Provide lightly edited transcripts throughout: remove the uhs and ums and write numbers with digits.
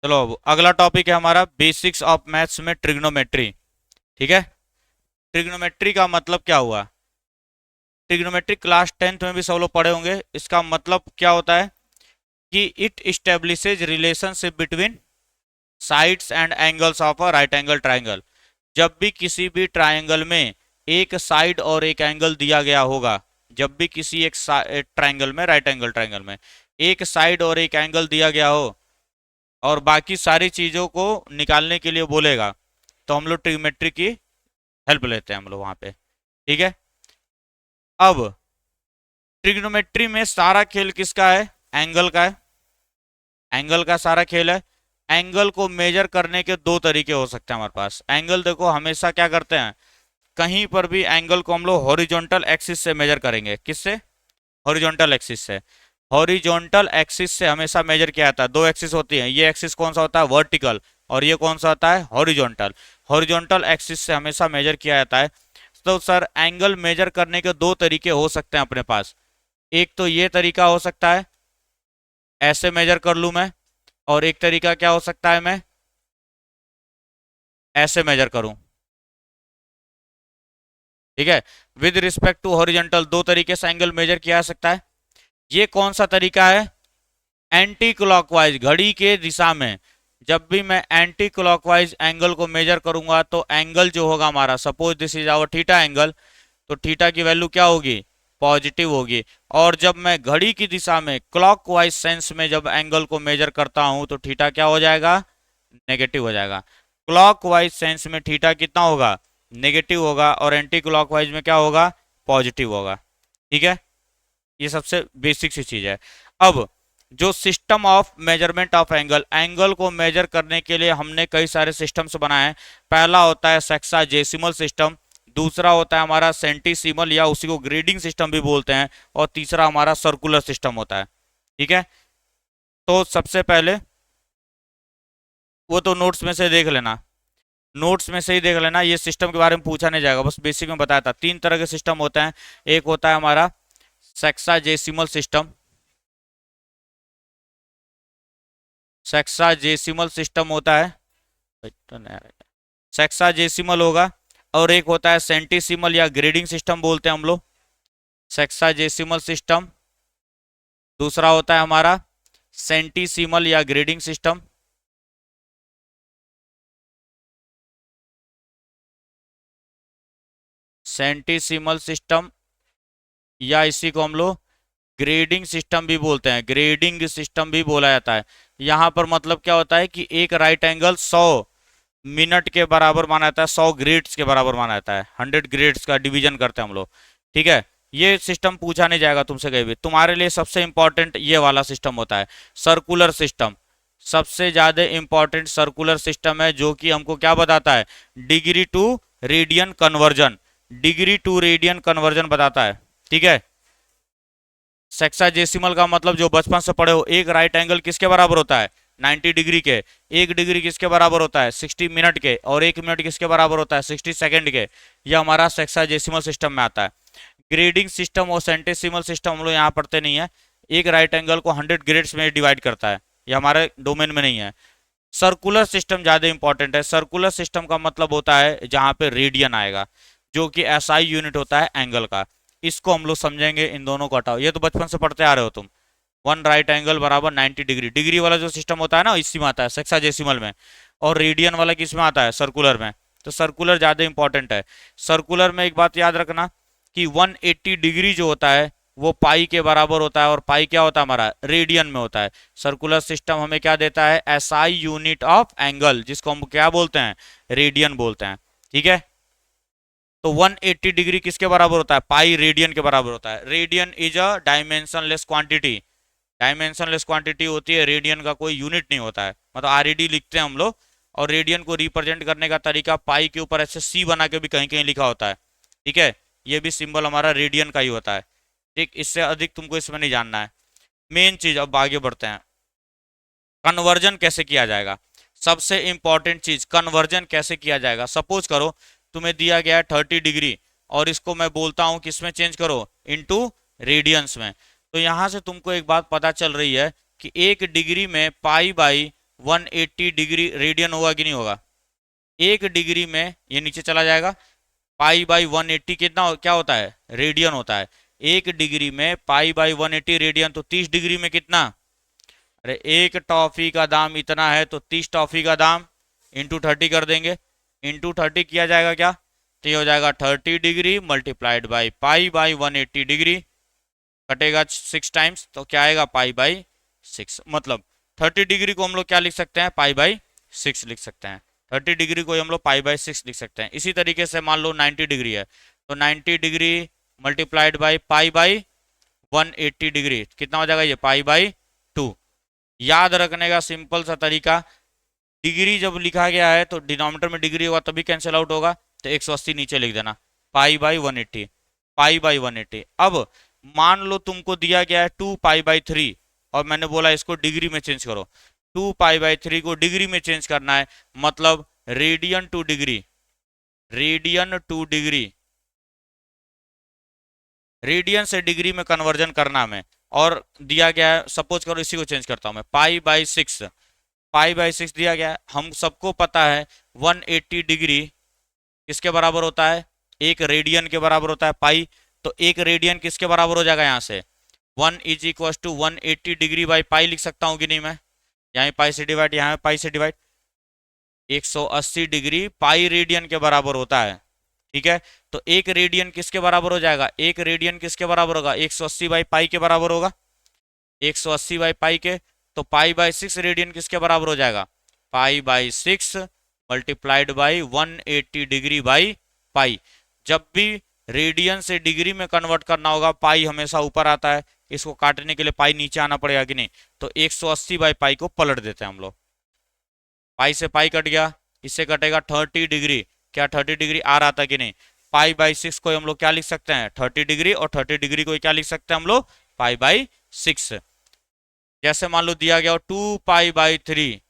चलो अब अगला टॉपिक है हमारा बेसिक्स ऑफ मैथ्स में ट्रिग्नोमेट्री। ठीक है। ट्रिग्नोमेट्री का मतलब क्या हुआ? ट्रिग्नोमेट्री क्लास 10th में भी सब लोग पढ़े होंगे। इसका मतलब क्या होता है कि it establishes relationship between sides and angles of a right angle triangle. जब भी किसी भी ट्राइंगल में एक साइड और एक एंगल दिया गया होगा, जब भी किसी एक ट्राइंगल में, राइट एंगल ट्राइंगल में एक साइड और एक एंगल दिया गया हो और बाकी सारी चीजों को निकालने के लिए बोलेगा, तो हम लोग ट्रिग्नोमेट्री की हेल्प लेते हैं हम लोग वहां पे। ठीक है। अब ट्रिग्नोमेट्री में सारा खेल किसका है? एंगल का है। एंगल का सारा खेल है। एंगल को मेजर करने के दो तरीके हो सकते हैं हमारे पास। एंगल देखो, हमेशा क्या करते हैं, कहीं पर भी एंगल को हम लोग हॉरिजॉन्टल एक्सिस से मेजर करेंगे। किससे? हॉरिजॉन्टल एक्सिस से। हॉरिजॉन्टल एक्सिस से हमेशा मेजर किया जाता है। दो एक्सिस होती है, ये एक्सिस कौन सा होता है? वर्टिकल। और ये कौन सा होता है? हॉरिजॉन्टल। हॉरिजॉन्टल एक्सिस से हमेशा मेजर किया जाता है। तो सर एंगल मेजर करने के दो तरीके हो सकते हैं अपने पास। एक तो ये तरीका हो सकता है, ऐसे मेजर कर लूं मैं। और एक तरीका क्या हो सकता है, मैं ऐसे मेजर करूं। ठीक है। विद रिस्पेक्ट टू हॉरिजॉन्टल दो तरीके से एंगल मेजर किया जा सकता है। ये कौन सा तरीका है? एंटी क्लॉकवाइज, घड़ी के दिशा में। जब भी मैं एंटी क्लॉकवाइज एंगल को मेजर करूंगा तो एंगल जो होगा हमारा, suppose this is our theta angle, तो थीटा की वैल्यू क्या होगी? पॉजिटिव होगी। और जब मैं घड़ी की दिशा में क्लॉकवाइज सेंस में जब एंगल को मेजर करता हूं तो थीटा क्या हो जाएगा? नेगेटिव हो जाएगा। क्लॉकवाइज सेंस में थीटा कितना होगा? नेगेटिव होगा। और एंटी क्लॉकवाइज में क्या होगा? पॉजिटिव होगा। ठीक है। ये सबसे बेसिक सी चीज है। अब जो system of measurement of angle, angle को मेजर करने के लिए हमने कई सारे सिस्टम्स बनाए हैं। पहला होता है सेक्साजेसिमल सिस्टम, दूसरा होता है हमारा सेंटीसीमल या उसी को ग्रेडिंग सिस्टम भी बोलते हैं, और तीसरा हमारा सर्कुलर सिस्टम होता है। ठीक है। तो सबसे पहले वो तो नोट्स में से देख लेना, नोट्स में से ही देख लेना, ये सिस्टम के बारे में पूछा नहीं जाएगा, बस बेसिक में बताया था। तीन तरह के सिस्टम होते हैं। एक होता है हमारा सेक्साजेसिमल सिस्टम, सेक्साजेसिमल सिस्टम होता है, सेक्साजेसिमल होगा। और एक होता है सेंटीसिमल या ग्रेडिंग सिस्टम बोलते हैं हम लोग, सेक्साजेसिमल सिस्टम। दूसरा होता है हमारा सेंटीसिमल या ग्रेडिंग सिस्टम। सेंटीसिमल सिस्टम या इसी को हम लोग ग्रेडिंग सिस्टम भी बोलते हैं, ग्रेडिंग सिस्टम भी बोला जाता है। यहां पर मतलब क्या होता है कि एक राइट एंगल 100 मिनट के बराबर माना जाता है, 100 ग्रेड्स के बराबर माना जाता है, 100 ग्रेड्स का डिवीजन करते हैं हम लोग। ठीक है। ये सिस्टम पूछा नहीं जाएगा तुमसे कहीं भी। तुम्हारे लिए सबसे इंपॉर्टेंट ये वाला सिस्टम होता है, सर्कुलर सिस्टम। सबसे ज्यादा इंपॉर्टेंट सर्कुलर सिस्टम है, जो कि हमको क्या बताता है? Degree to radian conversion, degree to radian conversion बताता है। ठीक है। सेक्साजेसिमल का मतलब जो बचपन से पढ़े हो, एक राइट एंगल किसके बराबर होता है? 90 डिग्री के। एक डिग्री किसके बराबर होता है? 60 मिनट के। और एक मिनट किसके बराबर होता है? 60 सेकंड के। यह हमारा सेक्साजेसिमल सिस्टम में आता है। ग्रेडिंग सिस्टम और सेंटेसिमल सिस्टम हम लोग यहाँ पढ़ते नहीं है। एक राइट एंगल को 100 ग्रेड्स में डिवाइड करता है, ये हमारे डोमेन में नहीं है। सर्कुलर सिस्टम ज्यादा इंपॉर्टेंट है। सर्कुलर सिस्टम का मतलब होता है जहां पे रेडियन आएगा, जो कि एसआई यूनिट होता है एंगल का। इसको हम लोग समझेंगे, इन दोनों को हटाओ, ये तो बचपन से पढ़ते आ रहे हो तुम। वन राइट एंगल बराबर 90 डिग्री, डिग्री वाला जो सिस्टम होता है ना, इसी में आता है सेक्साजेसिमल में। और रेडियन वाला किस में आता है? सर्कुलर में। तो सर्कुलर ज्यादा इंपॉर्टेंट है। सर्कुलर में एक बात याद रखना कि 180 डिग्री जो होता है वो पाई के बराबर होता है, और पाई क्या होता है हमारा? रेडियन में होता है। सर्कुलर सिस्टम हमें क्या देता है? एसआई यूनिट ऑफ एंगल, जिसको हम क्या बोलते हैं? रेडियन बोलते हैं। ठीक है। तो 180 डिग्री किसके बराबर होता है? पाई रेडियन के बराबर होता है। Radian is a dimensionless quantity, dimensionless quantity होती है, रेडियन का कोई यूनिट नहीं होता है, मतलब आरईडी लिखते हैं हम लोग। और रेडियन को रिप्रेजेंट करने का तरीका पाई के ऊपर ऐसे सी बना के भी कहीं कहीं लिखा होता है। ठीक है। ये भी सिंबल हमारा रेडियन का ही होता है। ठीक, इससे अधिक तुमको इसमें नहीं जानना है। मेन चीज, अब आगे बढ़ते हैं। कन्वर्जन कैसे किया जाएगा? सबसे इंपॉर्टेंट चीज, कन्वर्जन कैसे किया जाएगा? सपोज करो तुम्हें दिया गया है 30 डिग्री, और इसको मैं बोलता हूं किसमें चेंज करो? इनटू रेडियंस में। तो यहां से तुमको एक बात पता चल रही है कि एक डिग्री में पाई बाई 180 डिग्री रेडियन होगा कि नहीं होगा? 1 डिग्री में ये नीचे चला जाएगा। पाई बाई 180 कितना क्या होता है? रेडियन होता है। 1 डिग्री में पाई बाई 180 रेडियन, तो 30 डिग्री में कितना? अरे एक टॉफी का दाम इतना है तो 30 टॉफी का दाम इंटू 30 कर देंगे। इंटू 30 किया जाएगा क्या? तो ये हो जाएगा 30 degree multiplied by pi by 180 degree, कटेगा 6 टाइम्स, तो क्या आएगा? Pi by 6। मतलब 30 डिग्री को हम लोग क्या लिख सकते हैं? पाई बाई 6 लिख सकते हैं। 30 डिग्री को हम लोग पाई बाई 6 लिख सकते हैं। इसी तरीके से मान लो 90 डिग्री है, तो 90 degree multiplied by pi by 180 degree कितना हो जाएगा? ये पाई बाई 2। याद रखने का सिंपल सा तरीका, डिग्री जब लिखा गया है तो डिनोमिनेटर में डिग्री होगा तभी कैंसिल आउट होगा, तो 180 नीचे लिख देना, पाई बाई 180, पाई बाई 180। अब मान लो तुमको दिया गया है 2 पाई बाई 3 और मैंने बोला इसको डिग्री में चेंज करो। 2 पाई बाई 3 को डिग्री में चेंज करना है, मतलब radian to degree, radian to degree, radian से डिग्री में कन्वर्जन करना हमें। और दिया गया है, सपोज करो इसी को चेंज करता हूं मैं, पाई बाई 6, पाई बाई 6 दिया गया है। हम सबको पता है 180 डिग्री किसके बराबर होता है? 1 रेडियन के बराबर होता है पाई। तो 1 रेडियन किसके बराबर हो जाएगा? यहाँ से 1 is equal to 180 degree by pi लिख सकता हूँ कि नहीं मैं? यहाँ पाई से डिवाइड, यहाँ पाई से डिवाइड, 180 डिग्री पाई रेडियन के बराबर होता है। ठीक है, तो 1 रेडियन किसके बराबर हो जाएगा? 1 रेडियन किसके बराबर होगा? 180 बाई पाई के बराबर होगा, 180 बाई पाई के। तो पाई बाई 6 रेडियन किसके बराबर हो जाएगा? Pi by 6 multiplied by 180 degree by पाई। जब भी रेडियन से डिग्री में कन्वर्ट करना होगा, पाई हमेशा ऊपर आता है, इसको काटने के लिए पाई नीचे आना पड़ेगा कि नहीं? तो 180 बाई पाई को पलट देते हैं हम लोग, पाई से पाई कट गया, इससे कटेगा 30 डिग्री। क्या 30 डिग्री आ रहा था कि नहीं? पाई बाई 6 को हम लोग क्या लिख सकते हैं? 30 डिग्री, और 30 डिग्री को क्या लिख सकते हैं हम लोग? Pi by 6। जैसे मान लो दिया गया 2 पाई बाई 3,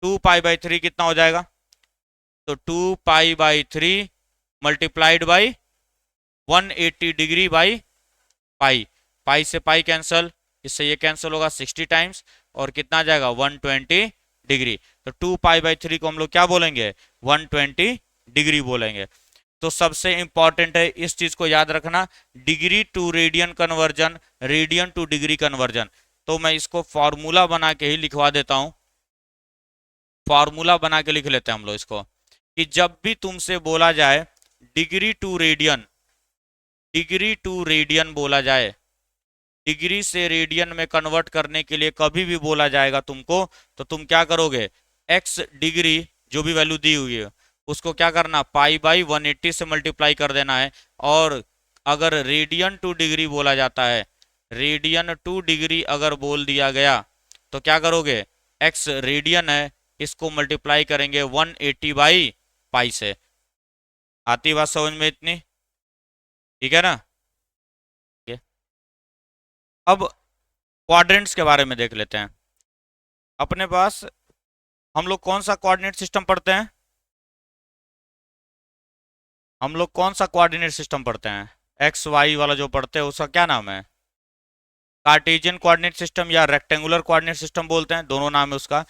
2 पाई बाई 3 कितना हो जाएगा? तो 2 pi by 3 multiplied by 180 degree by pi, pi से पाई कैंसल, इससे ये कैंसिल होगा 60 टाइम्स, और कितना आ जाएगा? 120 डिग्री। तो 2 पाई बाई 3 को हम लोग क्या बोलेंगे? 120 डिग्री बोलेंगे। तो सबसे इंपॉर्टेंट है इस चीज को याद रखना, degree to radian conversion, radian to degree conversion. तो मैं इसको फॉर्मूला बना के ही लिखवा देता हूं, फॉर्मूला बना के लिख लेते हैं हम लोग इसको, कि जब भी तुमसे बोला जाए degree to radian, degree to radian बोला जाए, डिग्री से रेडियन में कन्वर्ट करने के लिए कभी भी बोला जाएगा तुमको, तो तुम क्या करोगे? एक्स डिग्री जो भी वैल्यू दी हुई है उसको क्या करना? पाई बाई 180 से मल्टीप्लाई कर देना है। और अगर रेडियन टू डिग्री बोला जाता है, रेडियन टू डिग्री अगर बोल दिया गया, तो क्या करोगे? एक्स रेडियन है, इसको मल्टीप्लाई करेंगे 180 बाई पाई से। आती बात समझ में इतनी? ठीक है ना? ठीक है। अब क्वाड्रेंट्स के बारे में देख लेते हैं। अपने पास हम लोग कौन सा कोऑर्डिनेट सिस्टम पढ़ते हैं? हम लोग कौन सा कोऑर्डिनेट सिस्टम पढ़ते हैं? एक्स वाई वाला जो पढ़ते हैं उसका क्या नाम है? कार्टेशियन कोऑर्डिनेट सिस्टम या रेक्टेंगुलर कोऑर्डिनेट सिस्टम बोलते हैं, दोनों नाम है उसका।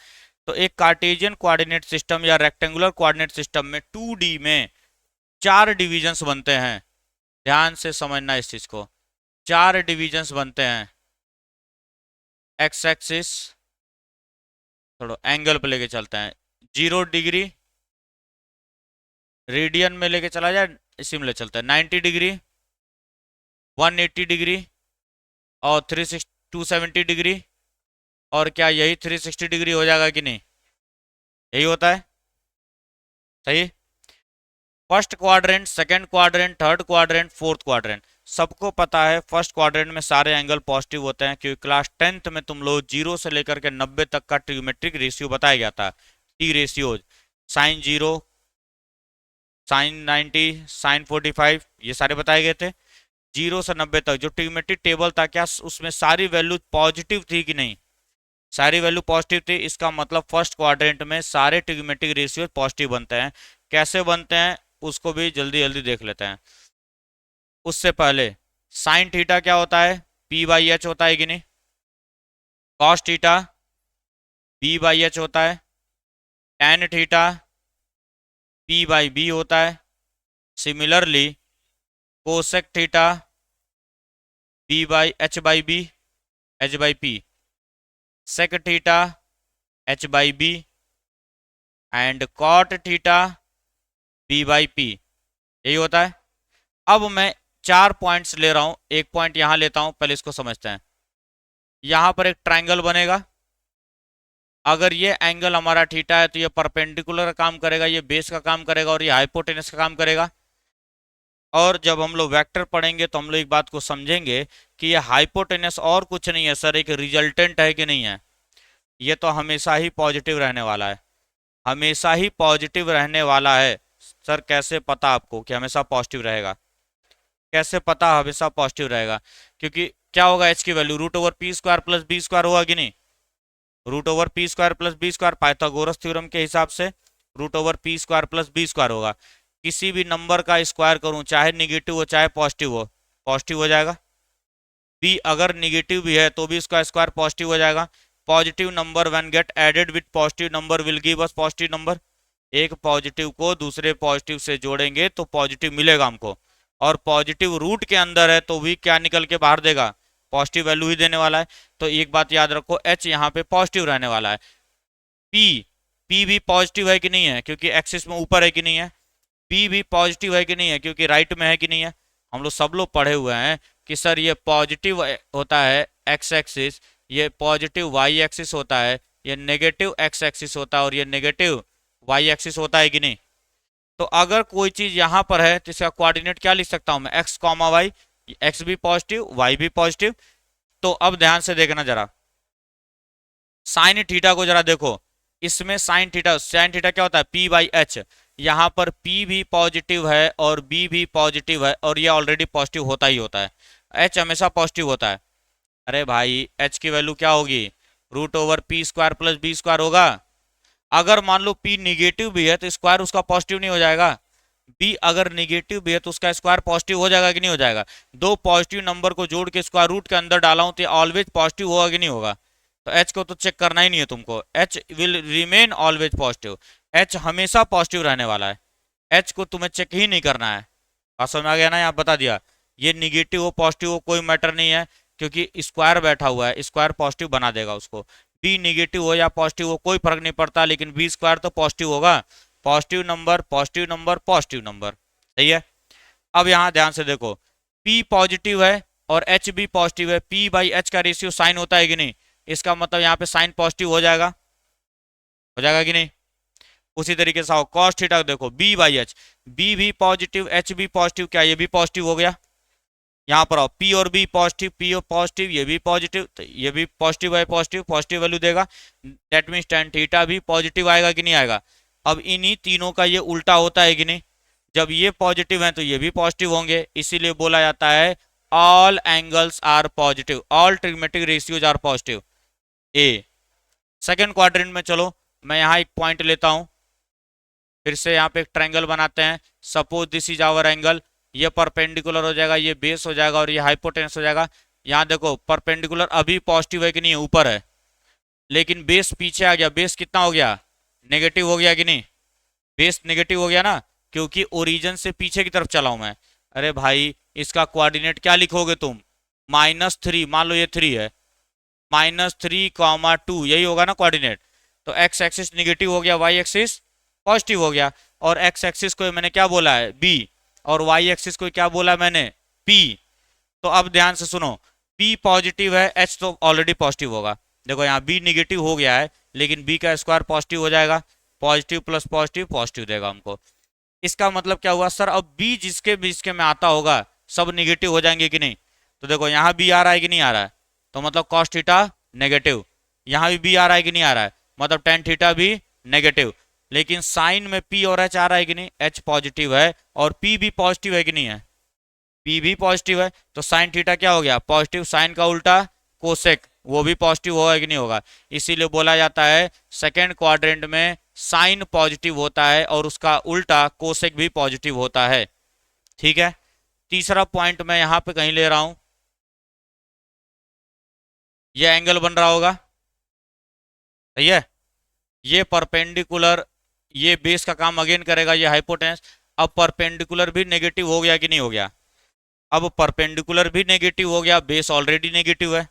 तो एक कार्टेशियन कोऑर्डिनेट सिस्टम या रेक्टेंगुलर कोऑर्डिनेट सिस्टम में 2D में 4 डिविजन्स बनते हैं। ध्यान से समझना इस चीज को, 4 डिविजन्स बनते हैं। एक्स एक्सिस थोड़ा एंगल पे लेके चलते हैं, 0 डिग्री, रेडियन में लेके चला जाए इसी में ले चलते हैं, 90 डिग्री, 180 डिग्री, और 270 डिग्री। और क्या यही 360 डिग्री हो जाएगा कि नहीं? यही होता है, सही। First quadrant, second quadrant, third quadrant, fourth quadrant, सबको पता है फर्स्ट क्वाड्रेंट में सारे एंगल पॉजिटिव होते हैं, क्योंकि क्लास 10th में तुम लोग 0 से लेकर के 90 तक का ट्रिग्योमेट्रिक रेशियो बताया गया था, T ratio, sine 0, sine 90, sine 45, ये सारे बताए गए थे। 0 से 90 तक जो ट्रिग्योमेट्रिक टेबल था, क्या उसमें सारी वैल्यू पॉजिटिव थी कि नहीं? सारी वैल्यू पॉजिटिव थी, इसका मतलब फर्स्ट क्वाड्रेंट में सारे ट्रिग्योमेट्रिक रेशियो पॉजिटिव बनते हैं। कैसे बनते हैं उसको भी जल्दी जल्दी देख लेते हैं। उससे पहले साइन थीटा क्या होता है? P/H होता है कि नहीं? Cos theta B by H होता है, tan theta P by B होता है। Similarly cosec theta B by B H by P, sec theta H by B and cot theta B by P, यही होता है। अब मैं चार पॉइंट्स ले रहा हूं, एक पॉइंट यहां लेता हूं, पहले इसको समझते हैं। यहां पर एक ट्रायंगल बनेगा। अगर ये एंगल हमारा थीटा है तो ये परपेंडिकुलर का काम करेगा, ये बेस का काम करेगा और ये हाइपोटेनस का काम करेगा। और जब हम लोग वेक्टर पढ़ेंगे तो हम लोग एक बात को समझेंगे कि ये हाइपोटेनस और कुछ नहीं है सर, एक रिजल्टेंट है कि नहीं है। ये तो हमेशा ही पॉजिटिव रहने वाला है, हमेशा ही पॉजिटिव रहने वाला है। सर कैसे पता आपको कि हमेशा पॉजिटिव रहेगा? कैसे पता हमेशा पॉजिटिव रहेगा? क्योंकि क्या होगा, एच की value root over P square plus B square होगा कि नहीं? Root over P square plus B square Pythagoras theorem के हिसाब से root over P square plus B square होगा। किसी भी नंबर का स्क्वायर करूं, चाहे निगेटिव हो चाहे पॉजिटिव हो, पॉजिटिव हो जाएगा। बी अगर निगेटिव भी है तो भी इसका स्क्वायर पॉजिटिव हो जाएगा। Positive number when get added with positive number will give us positive number. एक पॉजिटिव को दूसरे पॉजिटिव से जोड़ेंगे तो पॉजिटिव मिलेगा हमको, और पॉजिटिव रूट के अंदर है तो भी क्या निकल के बाहर देगा? पॉजिटिव वैल्यू ही देने वाला है। तो एक बात याद रखो, एच यहाँ पे पॉजिटिव रहने वाला है। पी, पी भी पॉजिटिव है कि नहीं है, क्योंकि एक्सिस में ऊपर है कि नहीं है। पी भी पॉजिटिव है कि नहीं है, क्योंकि राइट में है कि नहीं है। हम लोग सब लोग पढ़े हुए हैं कि सर ये पॉजिटिव होता है एक्स एक्सिस, ये पॉजिटिव वाई एक्सिस होता है, ये नेगेटिव एक्स एक्सिस होता है और ये नेगेटिव वाई एक्सिस होता है कि नहीं। तो अगर कोई चीज यहां पर है तो इसका कोऑर्डिनेट क्या लिख सकता हूं मैं? एक्स कॉमा वाई, एक्स भी पॉजिटिव वाई भी पॉजिटिव। तो अब ध्यान से देखना जरा, साइन थीटा को जरा देखो। इसमें साइन थीटा क्या होता है? P by H. यहां पर पी भी पॉजिटिव है और बी भी पॉजिटिव है, और ये ऑलरेडी पॉजिटिव होता ही होता है। एच हमेशा पॉजिटिव होता है। अरे भाई एच की वैल्यू क्या होगी? Root over P square plus B square होगा। अगर मान लो पी निगेटिव भी है तो स्क्वायर उसका पॉजिटिव नहीं हो जाएगा? बी अगर निगेटिव भी है तो उसका स्क्वायर पॉजिटिव हो जाएगा कि नहीं हो जाएगा? दो पॉजिटिव नंबर को जोड़ के स्क्वायर रूट के अंदर डाला हूं तो ऑलवेज पॉजिटिव होगा कि नहीं होगा? तो एच को तो चेक करना ही नहीं है तुमको, H will remain always positive. H हमेशा पॉजिटिव रहने वाला है, एच को तुम्हें चेक ही नहीं करना है। बात समझ में आ गया ना? यहाँ बता दिया, ये निगेटिव हो पॉजिटिव हो कोई मैटर नहीं है, क्योंकि स्क्वायर बैठा हुआ है, स्क्वायर पॉजिटिव बना देगा उसको। बी निगेटिव हो या पॉजिटिव हो कोई फर्क नहीं पड़ता, लेकिन बी स्क्वायर तो पॉजिटिव होगा। Positive number positive number positive number, सही है। अब यहाँ ध्यान से देखो, P पॉजिटिव है और H भी पॉजिटिव है, P बाई एच का रेशियो साइन होता है कि नहीं? इसका मतलब यहाँ पे साइन पॉजिटिव हो जाएगा कि नहीं? उसी तरीके से आओ कॉस थीटा देखो, B बाई एच, B भी पॉजिटिव H भी पॉजिटिव, क्या ये भी पॉजिटिव हो गया? यहाँ पर आओ, P और B पॉजिटिव, P और पॉजिटिव, ये भी पॉजिटिव, तो ये भी पॉजिटिव है, पॉजिटिव पॉजिटिव वैल्यू देगा। दैट मीन्स टेन थीटा भी पॉजिटिव आएगा कि नहीं आएगा? अब इन्हीं तीनों का ये उल्टा होता है कि नहीं? जब ये पॉजिटिव हैं तो ये भी पॉजिटिव होंगे, इसीलिए बोला जाता है all angles are positive, all trigonometric ratios are positive. A second quadrant में चलो, मैं यहाँ एक पॉइंट लेता हूं, फिर से यहाँ पे एक ट्रायंगल बनाते हैं। Suppose this is hour angle, ये परपेंडिकुलर हो जाएगा, ये बेस हो जाएगा और ये हाइपोटेनस हो जाएगा। यहाँ देखो परपेंडिकुलर अभी पॉजिटिव है कि नहीं है? ऊपर है, लेकिन बेस पीछे आ गया। बेस कितना हो गया? नेगेटिव हो गया कि नहीं? बेस नेगेटिव हो गया ना, क्योंकि ओरिजिन से पीछे की तरफ चला हूं मैं। अरे भाई इसका कोऑर्डिनेट क्या लिखोगे तुम? -3, मान लो ये 3 है, -3, 2 यही होगा ना कोऑर्डिनेट। तो एक्स एक्सिस निगेटिव हो गया, वाई एक्सिस पॉजिटिव हो गया, और एक्स एक्सिस को मैंने क्या बोला है? बी, और वाई एक्सिस को क्या बोला मैंने? पी। तो अब ध्यान से सुनो, P पॉजिटिव है, H तो ऑलरेडी पॉजिटिव होगा। देखो यहाँ B निगेटिव हो गया है, लेकिन B का स्क्वायर पॉजिटिव हो जाएगा, पॉजिटिव प्लस पॉजिटिव पॉजिटिव देगा हमको। इसका मतलब क्या हुआ सर? अब B जिसके भी इसके में आता होगा सब निगेटिव हो जाएंगे कि नहीं? तो देखो यहाँ B आ रहा है कि नहीं आ रहा है? तो मतलब कॉस थीटा नेगेटिव। यहाँ भी B आ रहा है कि नहीं आ रहा है? मतलब टेन थीटा भी नेगेटिव। लेकिन साइन में P और H आ रहा है कि नहीं? H पॉजिटिव है और P भी पॉजिटिव है कि नहीं है? P भी पॉजिटिव है, तो साइन थीटा क्या हो गया? पॉजिटिव। साइन का उल्टा कोसेक, वो भी पॉजिटिव होगा कि नहीं होगा? इसीलिए बोला जाता है सेकेंड क्वाड्रेंट में साइन पॉजिटिव होता है और उसका उल्टा कोसेक भी पॉजिटिव होता है। ठीक है, तीसरा पॉइंट मैं यहां पे कहीं ले रहा हूं, ये एंगल बन रहा होगा, सही है। ये परपेंडिकुलर, ये बेस का काम अगेन करेगा, ये हाइपोटेनस। अब परपेंडिकुलर भी नेगेटिव हो गया कि नहीं हो गया? अब परपेंडिकुलर भी नेगेटिव हो गया, बेस ऑलरेडी नेगेटिव है,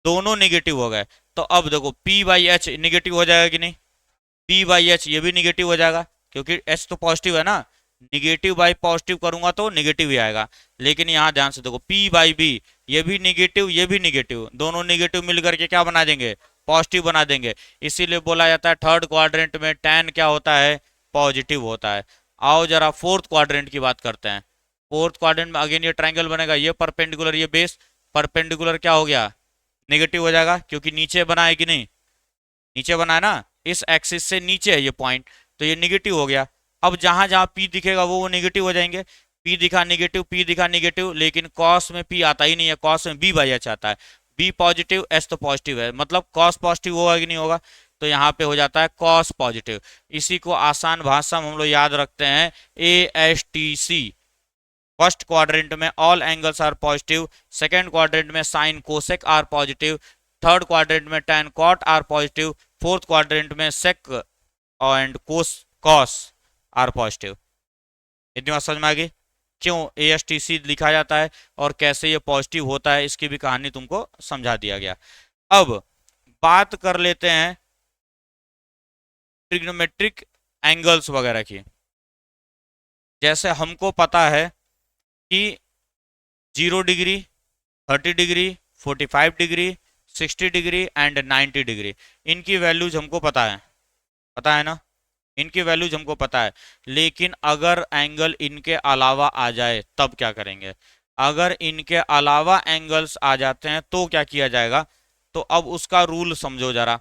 दोनों नेगेटिव हो गए। तो अब देखो पी बाई एच निगेटिव हो जाएगा कि नहीं? पी बाई एच ये भी निगेटिव हो जाएगा, क्योंकि एच तो पॉजिटिव है ना। निगेटिव बाई पॉजिटिव करूंगा तो निगेटिव ही आएगा। लेकिन यहाँ ध्यान से देखो, पी बाई बी ये भी निगेटिव, ये भी निगेटिव, दोनों निगेटिव मिलकर के क्या बना देंगे? पॉजिटिव बना देंगे। इसीलिए बोला जाता है थर्ड क्वाड्रेंट में tan क्या होता है? पॉजिटिव होता है। आओ जरा फोर्थ क्वाड्रेंट की बात करते हैं। फोर्थ क्वाड्रेंट में अगेन ये ट्राइंगल बनेगा, ये परपेंडिकुलर, ये बेस परपेंडिकुलर क्या हो गया? नेगेटिव हो जाएगा, क्योंकि नीचे बना है कि नहीं? नीचे बना है ना, इस एक्सिस से नीचे है ये पॉइंट, तो ये निगेटिव हो गया। अब जहां जहां पी दिखेगा वो निगेटिव हो जाएंगे। पी दिखा निगेटिव, पी दिखा निगेटिव, लेकिन कॉस में पी आता ही नहीं है, कॉस में बी बाई एच आता है। बी पॉजिटिव, एच तो पॉजिटिव है, मतलब कॉस पॉजिटिव होगा कि नहीं होगा? तो यहाँ पे हो जाता है कॉस पॉजिटिव। इसी को आसान भाषा में हम लोग याद रखते हैं ASTC। फर्स्ट क्वाड्रेंट में all angles are positive, second quadrant में sine cosec are positive, third quadrant में tan cot are positive, fourth quadrant में sec and cos cos are positive. इतनी बात समझ में आ गई क्यों ASTC लिखा जाता है और कैसे ये पॉजिटिव होता है, इसकी भी कहानी तुमको समझा दिया गया। अब बात कर लेते हैं ट्रिग्नोमेट्रिक एंगल्स वगैरह की। जैसे हमको पता है कि 0 degree, 30 degree, 45 degree, 60 degree and 90 degree, इनकी वैल्यूज हमको पता है ना? इनकी वैल्यूज हमको पता है। लेकिन अगर एंगल इनके अलावा आ जाए तब क्या करेंगे? अगर इनके अलावा एंगल्स आ जाते हैं तो क्या किया जाएगा? तो अब उसका रूल समझो जरा।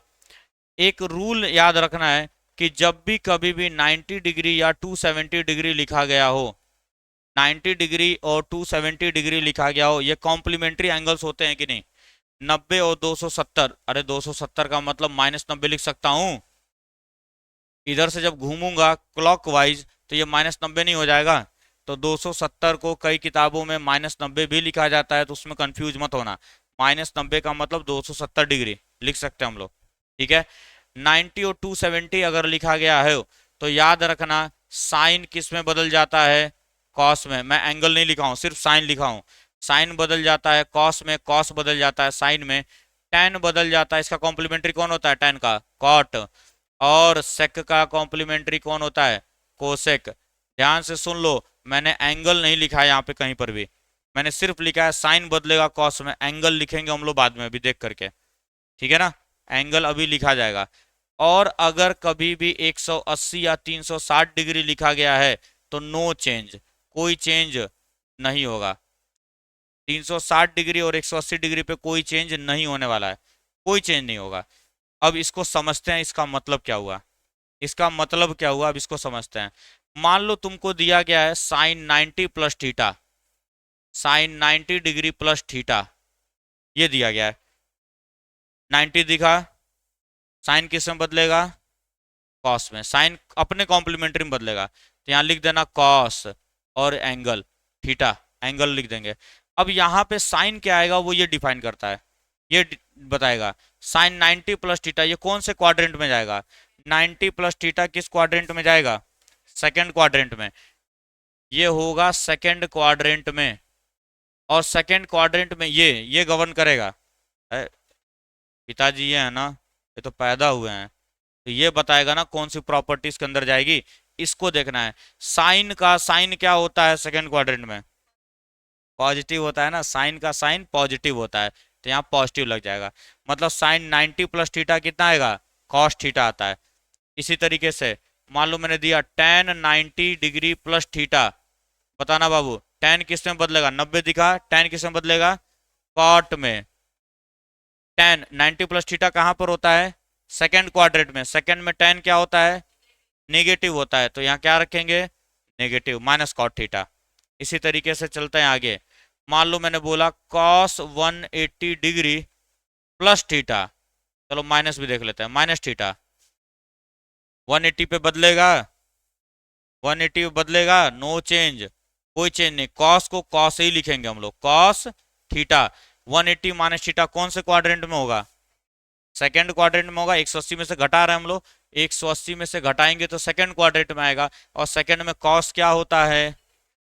एक रूल याद रखना है कि जब भी कभी भी 90 डिग्री या 270 डिग्री लिखा गया हो, 90 डिग्री और 270 डिग्री लिखा गया हो, ये कॉम्प्लीमेंट्री एंगल्स होते हैं कि नहीं? 90 और 270, अरे 270 का मतलब -90 लिख सकता हूं। इधर से जब घूमूंगा क्लॉकवाइज तो ये -90 नहीं हो जाएगा? तो 270 को कई किताबों में -90 भी लिखा जाता है, तो उसमें कंफ्यूज मत होना। -90 का मतलब 270 डिग्री लिख सकते हैं हम लोग, ठीक है। 90 और 270 अगर लिखा गया है तो याद रखना साइन किस में बदल जाता है? कॉस में। मैं एंगल नहीं लिखा हूं, सिर्फ साइन लिखा हूं। साइन बदल जाता है कॉस में, कॉस बदल जाता है साइन में, tan बदल जाता है, इसका कॉम्प्लीमेंट्री कौन होता है? tan का कॉट। और सेक का कॉम्प्लीमेंट्री कौन होता है? कोसेक। ध्यान से सुन लो, मैंने एंगल नहीं लिखा है यहाँ पे कहीं पर भी, मैंने सिर्फ लिखा है साइन बदलेगा कॉस में, एंगल लिखेंगे हम लोग बाद में अभी देख करके, ठीक है ना? एंगल अभी लिखा जाएगा। और अगर कभी भी 180 या 360 डिग्री लिखा गया है तो नो चेंज, कोई चेंज नहीं होगा। 360 डिग्री और 180 डिग्री पे कोई चेंज नहीं होने वाला है, कोई चेंज नहीं होगा। अब इसको समझते हैं, इसका मतलब क्या हुआ? इसका मतलब क्या हुआ, अब इसको समझते हैं। मान लो तुमको दिया गया है sine 90 plus theta, sine 90 degree plus theta, ये दिया गया है। 90 दिखा, साइन किस में बदलेगा? कॉस में। साइन अपने कॉम्प्लीमेंट्री में बदलेगा, तो यहां लिख देना कॉस और एंगल थीटा, एंगल लिख देंगे। अब यहाँ पे साइन क्या आएगा वो ये डिफाइन करता है, ये बताएगा। साइन 90 प्लस थीटा ये कौन से क्वाड्रेंट में जाएगा? 90 प्लस थीटा किस क्वाड्रेंट में जाएगा? सेकेंड क्वाड्रेंट में। ये होगा सेकेंड क्वाड्रेंट में, और सेकेंड क्वाड्रेंट में ये गवर्न करेगा। पिताजी ये है ना, ये तो पैदा हुए हैं, तो ये बताएगा ना कौन सी प्रॉपर्टीज के अंदर जाएगी, इसको देखना है। साइन का साइन क्या होता है सेकेंड क्वाड्रेंट में? पॉजिटिव होता है ना, साइन का साइन पॉजिटिव होता है, तो यहाँ पॉजिटिव लग जाएगा। मतलब साइन 90 प्लस थीटा कितना आएगा? कॉस थीटा आता है। इसी तरीके से मान लो मैंने दिया tan 90 डिग्री प्लस थीटा, बताना बाबू tan किस में बदलेगा? 90 दिखा, tan किस में बदलेगा? कॉट में। tan 90 प्लस थीटा कहाँ पर होता है? सेकेंड क्वाड्रेंट में। सेकेंड में tan क्या होता है? नेगेटिव होता है, तो यहाँ क्या रखेंगे? Negative minus cot theta. इसी तरीके से चलते हैं आगे। मान लो मैंने बोला cos 180 डिग्री प्लस थीटा, चलो माइनस भी देख लेते हैं, माइनस थीटा 180 पे बदलेगा? 180 पे बदलेगा? नो चेंज, कोई चेंज नहीं। कॉस को कॉस ही लिखेंगे हम लोग, कॉस थीटा। 180 माइनस थीटा कौन से क्वाड्रेंट में होगा? सेकंड क्वाड्रेंट में होगा, 180 में से घटा रहे हैं हम लोग, 180 में से घटाएंगे तो सेकंड क्वाड्रेंट में आएगा, और सेकंड में कॉस क्या होता है,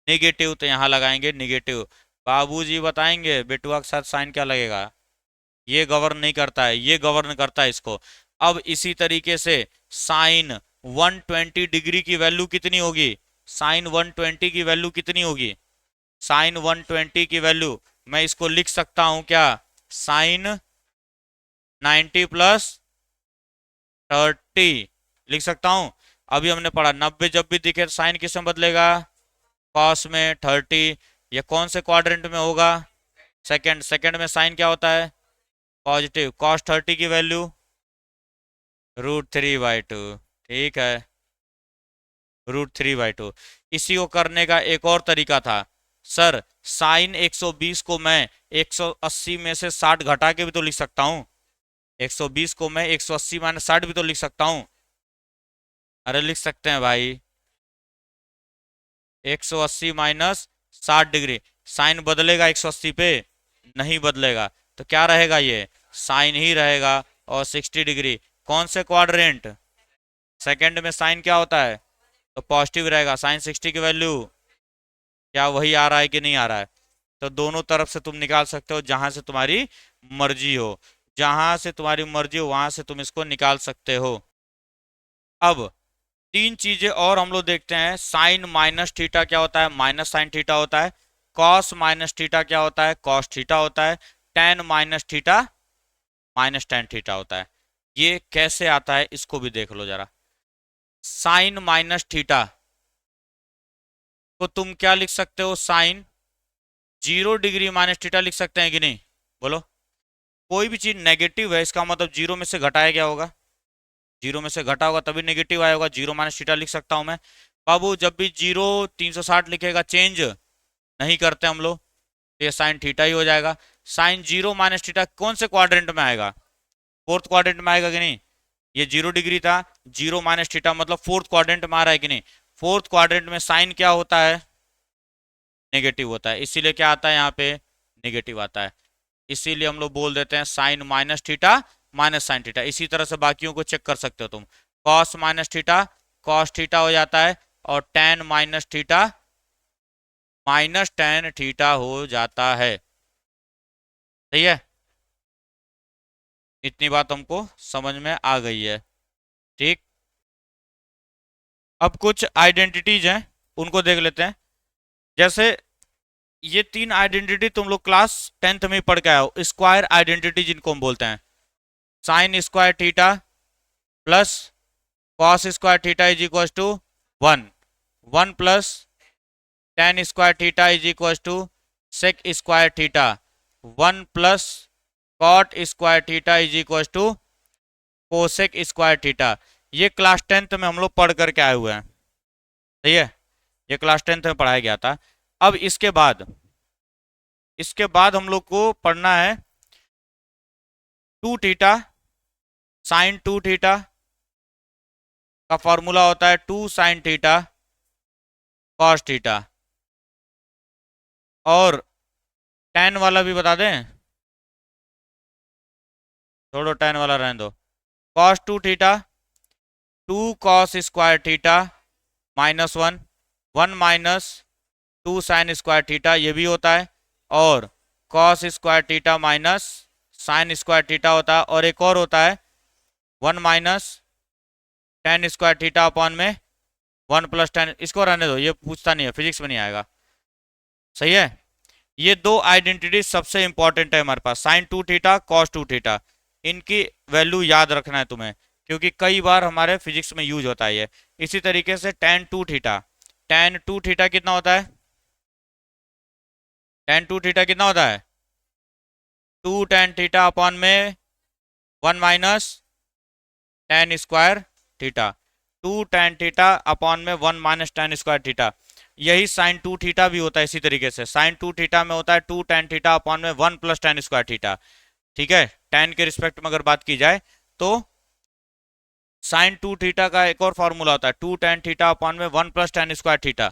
निगेटिव, तो यहाँ लगाएंगे निगेटिव। बाबूजी बताएंगे बेटुआ के साथ साइन क्या लगेगा, ये गवर्न नहीं करता है, ये गवर्न करता है इसको। अब इसी तरीके से साइन 120 डिग्री की वैल्यू कितनी होगी, साइन 120 की वैल्यू कितनी होगी, साइन 120 की वैल्यू मैं इसको लिख सकता हूं क्या, साइन 90 प्लस 30 लिख सकता हूं। अभी हमने पढ़ा 90 जब भी दिखे तो साइन किस में बदलेगा, कॉस में, 30 ये कौन से क्वाड्रेंट में होगा, सेकंड, सेकंड में साइन क्या होता है, पॉजिटिव, कॉस 30 की वैल्यू √3/2, ठीक है, √3/2। इसी को करने का एक और तरीका था, सर साइन 120 को मैं 180 में से 60 घटा के भी तो लिख सकता हूँ, 120 को मैं 180 माइनस 60 भी तो लिख सकता हूँ। अरे लिख सकते हैं भाई, 180 माइनस 60 डिग्री, साइन बदलेगा 180 पे, नहीं बदलेगा, तो क्या रहेगा, ये साइन ही रहेगा। और 60 डिग्री कौन से क्वाड्रेंट, सेकंड में साइन क्या होता है, तो पॉजिटिव रहेगा, साइन 60 की वैल्यू क्या वही आ रहा है कि नहीं आ रहा है, तो दोनों तरफ से तुम निकाल सकते हो, जहां से तुम्हारी मर्जी हो, जहां से तुम्हारी मर्जी हो वहां से तुम इसको निकाल सकते हो। अब तीन चीजें और हम लोग देखते हैं, साइन माइनस थीटा क्या होता है, माइनस साइन थीटा होता है, कॉस माइनस थीटा क्या होता है, कॉस थीटा होता है, ten minus theta minus tan theta होता है। ये कैसे आता है इसको भी देख लो जरा। साइन माइनस थीटा को तुम क्या लिख सकते हो, साइन 0 डिग्री माइनस थीटा लिख सकते हैं कि नहीं, बोलो। कोई भी चीज नेगेटिव है इसका मतलब जीरो में से घटाया गया होगा, जीरो में से घटा होगा तभी नेगेटिव आया होगा, 0 - थीटा लिख सकता हूं मैं। बाबू जब भी जीरो 360 लिखेगा चेंज नहीं करते हम लोग, तो ये साइन थीटा ही हो जाएगा। साइन 0 - थीटा कौन से क्वाड्रेंट में आएगा, फोर्थ क्वाड्रेंट में आएगा कि नहीं, ये 0 डिग्री था, 0 - थीटा मतलब फोर्थ क्वाड्रेंट में आ रहा है कि नहीं, फोर्थ क्वाड्रेंट में साइन क्या होता है, नेगेटिव होता है, इसीलिए क्या आता है यहाँ पे, नेगेटिव आता है। इसीलिए हम लोग बोल देते हैं sine minus theta minus sine theta. इसी तरह से बाकियों को चेक कर सकते हो तुम, cos minus theta cos theta हो जाता है, और ten minus theta minus tan theta हो जाता है, सही है। इतनी बात हमको समझ में आ गई है, ठीक। अब कुछ आइडेंटिटीज हैं उनको देख लेते हैं, जैसे ये तीन आइडेंटिटी तुम लोग क्लास 10th में ही पढ़ के आए हो, स्क्वायर आइडेंटिटी जिनको हम बोलते हैं, sine square theta plus cos square theta is equal to 1, 1 plus tan square theta is equal to sec square theta, 1 plus cot square theta is equal to cosec square theta. ये class 10th में हम लोग पढ़ करके आए हुए हैं, सही है, ये क्लास 10th में पढ़ाया गया था। अब इसके बाद हम लोग को पढ़ना है 2 थीटा, साइन 2 थीटा का फॉर्मूला होता है 2 साइन थीटा कॉस थीटा, और टेन वाला भी बता दें, छोड़ो टेन वाला रहने दो, cos 2 theta 2 cos square theta -1, 1 minus 2 sign square theta ये भी होता है, और cos square theta minus sign square theta होता है, और एक और होता है 1 minus ten square theta upon में 1 प्लस टेन, इसको रहने दो, ये पूछता नहीं है, फिजिक्स में नहीं आएगा, सही है। ये दो आइडेंटिटी सबसे इंपॉर्टेंट है हमारे पास, साइन 2 थीटा कॉस 2 थीटा, इनकी वैल्यू याद रखना है तुम्हें, क्योंकि कई बार हमारे फिजिक्स में यूज होता है ये। इसी तरीके से टेन 2 थीटा, टेन 2 थीटा कितना होता है, टेन 2 थीटा कितना होता है, 2 टेन थीटा अपॉन में 1 minus ten square theta, 2 tan theta upon में 1 माइनस टेन स्क्वायर थीटा। यही साइन 2 थीटा भी होता है इसी तरीके से, साइन 2 थीटा में होता है 2 टेन थीटा अपॉन में 1 प्लस टेन स्क्वायर थीटा, ठीक है। टेन के रिस्पेक्ट में अगर बात की जाए तो साइन 2 थीटा का एक और फॉर्मूला होता है 2 टेन थीटा अपॉन में 1 प्लस टेन स्क्वायर थीटा,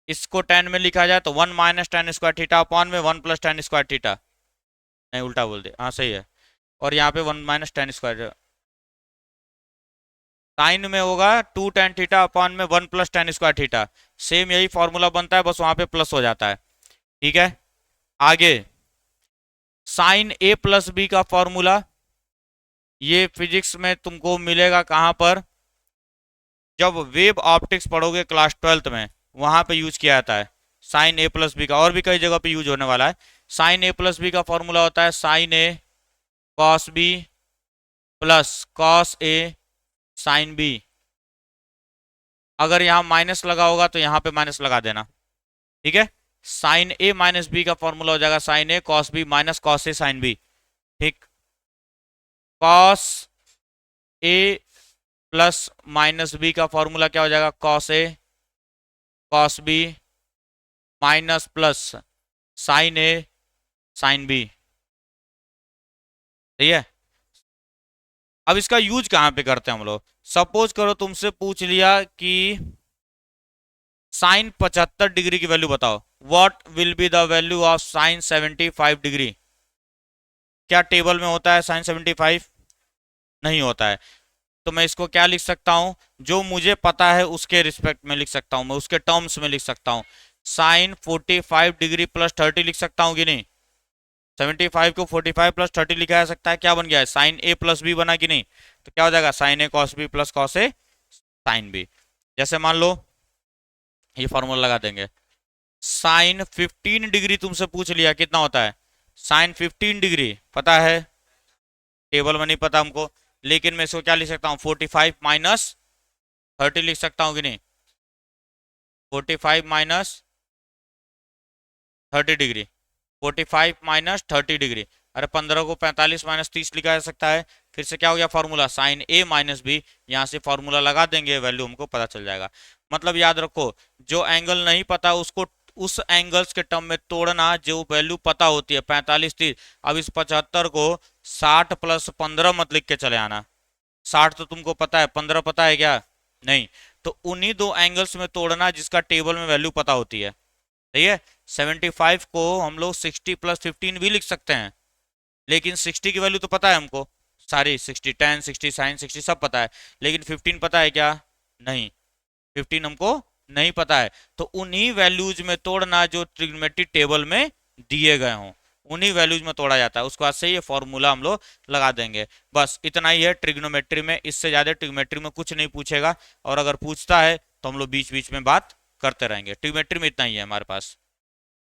इसको टेन में लिखा जाए तो 1 minus ten square theta upon में 1 प्लस टेन स्क्वायर थीटा, नहीं उल्टा बोल दे, हाँ सही है, और यहाँ पे 1 - tan² साइन में होगा 2 tan थीटा अपॉन में 1 + tan² थीटा। सेम यही फॉर्मूला बनता है, बस वहां पे प्लस हो जाता है। ठीक है, आगे साइन A + B का फॉर्मूला, ये फिजिक्स में तुमको मिलेगा कहां पर, जब वेब ऑप्टिक्स पढ़ोगे क्लास 12th में, वहां पे यूज किया जाता है साइन A + B का, और भी कई जगह पे यूज होने वाला है। साइन A + B का फॉर्मूला होता है sine A cos B plus cos A sine B। अगर यहाँ माइनस लगा होगा तो यहाँ पे माइनस लगा देना। ठीक है, साइन A - B का फॉर्मूला हो जाएगा sine A cos B minus cos A sine B। ठीक, कॉस A + -B का फॉर्मूला क्या हो जाएगा, cos A cos B minus plus sine A sine B। ठीक है, अब इसका यूज कहां पे करते हैं हम लोग। सपोज करो तुमसे पूछ लिया कि साइन 75 डिग्री की वैल्यू बताओ, what will be the value of sine 75 degree. क्या टेबल में होता है साइन 75? नहीं होता है। तो मैं इसको क्या लिख सकता हूं, जो मुझे पता है उसके रिस्पेक्ट में लिख सकता हूं, मैं उसके टर्म्स में लिख सकता हूं। साइन 45 डिग्री प्लस 30 लिख सकता हूं कि नहीं। 75 को 45 + 30 लिखा जा सकता है, क्या बन गया है, साइन A + B बना कि नहीं। तो क्या हो जाएगा, sine A cos B plus cos A sine B। जैसे मान लो ये फॉर्मूला लगा देंगे, साइन 15 डिग्री तुमसे पूछ लिया कितना होता है, साइन 15 डिग्री पता है, टेबल में नहीं पता हमको, लेकिन मैं इसको क्या लिख सकता हूँ, 45 - 30 लिख सकता हूँ कि नहीं। 45 - 30 डिग्री, 45 - 30 डिग्री, अरे 15 को 45 - 30 लिखा जा सकता है। फिर से क्या हो गया फॉर्मूला, साइन A - B, यहाँ से फॉर्मूला लगा देंगे, वैल्यू हमको पता चल जाएगा। मतलब याद रखो, जो एंगल नहीं पता उसको उस एंगल्स के टर्म में तोड़ना, जो वैल्यू पता होती है 45 30। अब इस 75 को 60 + 15 मत लिख के चले आना, 60 तो तुमको पता है, 15 पता है क्या, नहीं। तो उन्हीं दो एंगल्स में तोड़ना जिसका टेबल में वैल्यू पता होती है। सही है, 75 को हम लोग 60 + 15 भी लिख सकते हैं, लेकिन 60 की वैल्यू तो पता है हमको, सारी 60 tan 60 sin 60 सब पता है, लेकिन 15 पता है क्या, नहीं, 15 हमको नहीं पता है। तो उन्हीं वैल्यूज में तोड़ना जो ट्रिग्नोमेट्री टेबल में दिए गए हों, उन्हीं वैल्यूज में तोड़ा जाता है। उसके बाद से ये फॉर्मूला हम लोग लगा देंगे, बस इतना ही है ट्रिग्नोमेट्री में, इससे ज्यादा ट्रिग्नोमेट्री में कुछ नहीं पूछेगा, और अगर पूछता है तो हम लोग बीच बीच में बात करते रहेंगे। ट्रिग्नोमेट्री में इतना ही है हमारे पास।